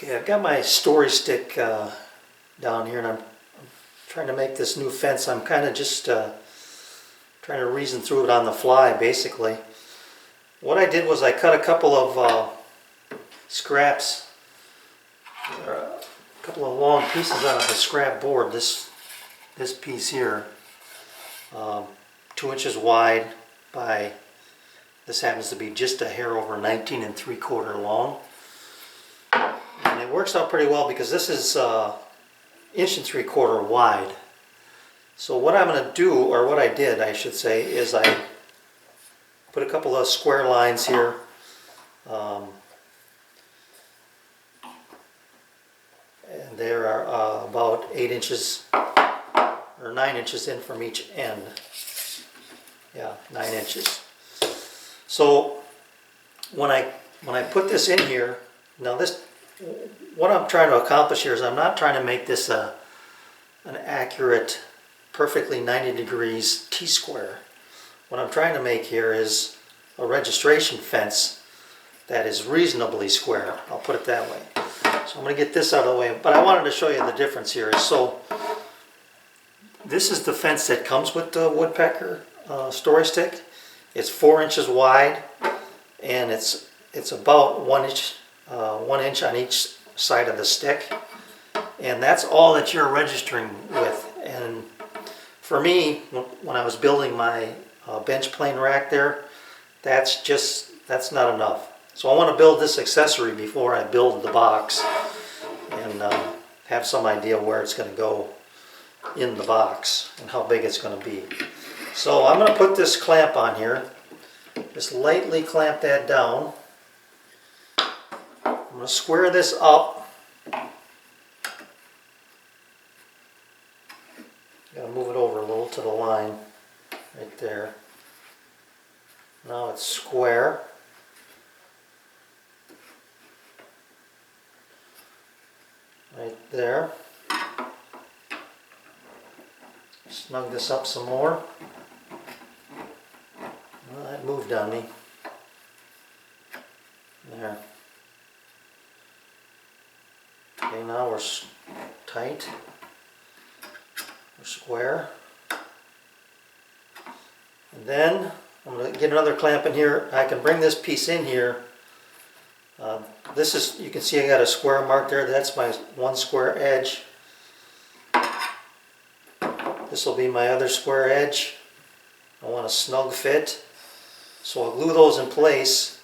Okay, I've got my story stick down here, and I'm trying to make this new fence. I'm kind of just trying to reason through it on the fly, basically. What I did was I cut a couple of scraps, or a couple of long pieces out of the scrap board. This piece here, 2 inches wide by, this happens to be just a hair over 19 3/4 long. And it works out pretty well because this is 1 3/4 wide. So what I'm going to do, or what I did I should say, is I put a couple of square lines here. And there are about 8 inches or 9 inches in from each end. Yeah, 9 inches. So when I put this in here, now this, what I'm trying to accomplish here is I'm not trying to make this an accurate, perfectly 90 degrees T-square. What I'm trying to make here is a registration fence that is reasonably square. I'll put it that way. So I'm going to get this out of the way, but I wanted to show you the difference here. So this is the fence that comes with the Woodpecker story stick. It's 4 inches wide, and it's about 1 inch, 1 inch on each side of the stick, and that's all that you're registering with. And for me, when I was building my bench plane rack there, that's not enough. So I want to build this accessory before I build the box, and have some idea where it's going to go in the box and how big it's going to be. So I'm going to put this clamp on here. Just lightly clamp that down. I'm going to square this up. Got to move it over a little to the line right there. Now it's square. Right there. Snug this up some more. Well, that moved on me. There. Okay, now we're tight. We're square. And then I'm going to get another clamp in here. I can bring this piece in here. This is, you can see I got a square mark there. That's my one square edge. This will be my other square edge. I want a snug fit. So I'll glue those in place.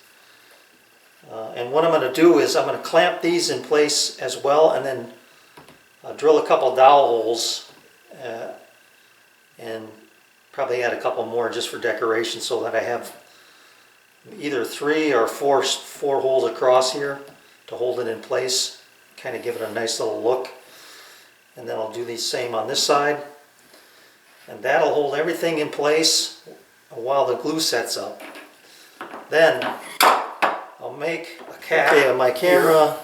And what I'm going to do is I'm going to clamp these in place as well, and then drill a couple dowel holes and probably add a couple more just for decoration, so that I have either 3 or 4 holes across here to hold it in place, kind of give it a nice little look. And then I'll do the same on this side, and that'll hold everything in place while the glue sets up. Then I'll make a cap. Okay, my camera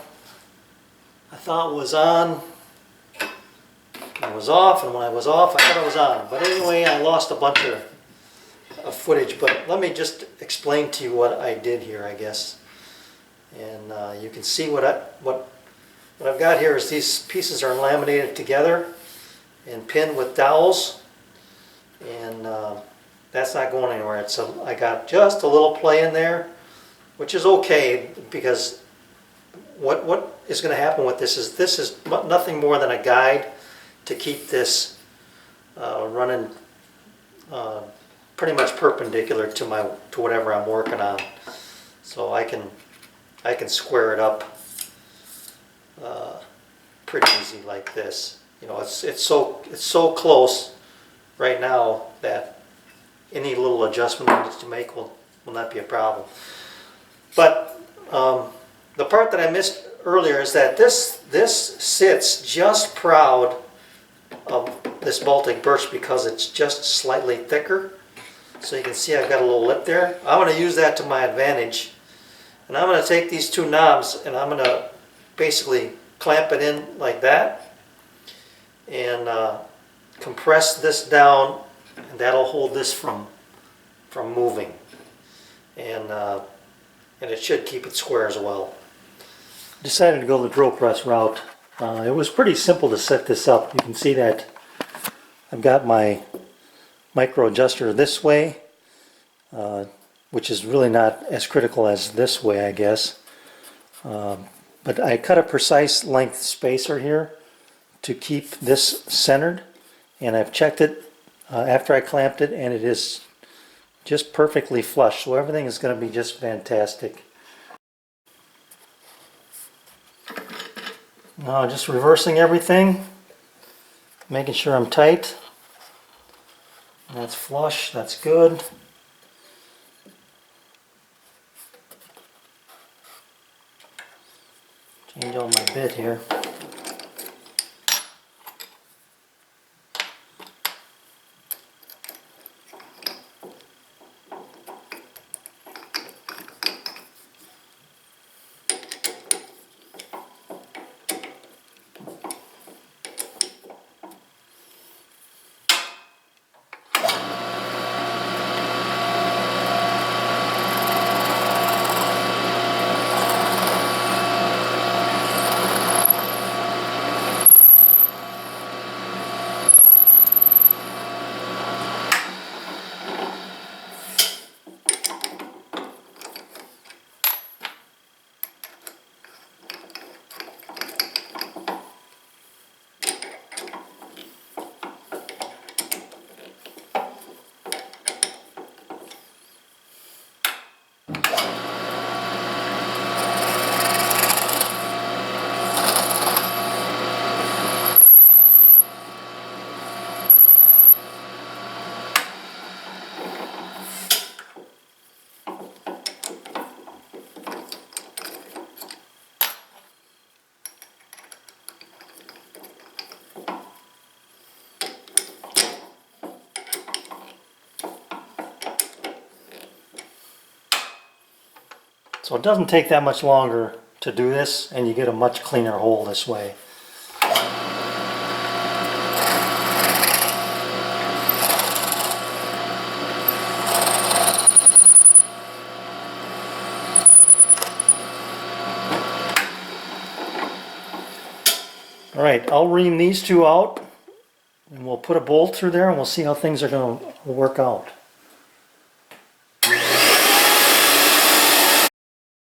I thought was on, I was off, and when I was off I thought I was on. But anyway, I lost a bunch of footage, but let me just explain to you what I did here, I guess. And you can see what I've got here is these pieces are laminated together and pinned with dowels, and that's not going anywhere. I got just a little play in there, which is okay, because what is going to happen with this is nothing more than a guide to keep this running pretty much perpendicular to whatever I'm working on, so I can square it up pretty easy like this. You know, it's so close right now that any little adjustment I need to make will not be a problem. But the part that I missed earlier is that this sits just proud of this Baltic birch because it's just slightly thicker. So you can see I've got a little lip there. I'm going to use that to my advantage. And I'm going to take these 2 knobs and I'm going to basically clamp it in like that. And compress this down, and that'll hold this from moving. And it should keep it square as well. decided to go the drill press route. It was pretty simple to set this up. You can see that I've got my micro adjuster this way, which is really not as critical as this way, I guess. But I cut a precise length spacer here to keep this centered, and I've checked it after I clamped it, and it is just perfectly flush, so everything is going to be just fantastic. Now just reversing everything, making sure I'm tight. That's flush, that's good. Change on my bit here. So it doesn't take that much longer to do this, and you get a much cleaner hole this way. Alright, I'll ream these two out, and we'll put a bolt through there, and we'll see how things are going to work out.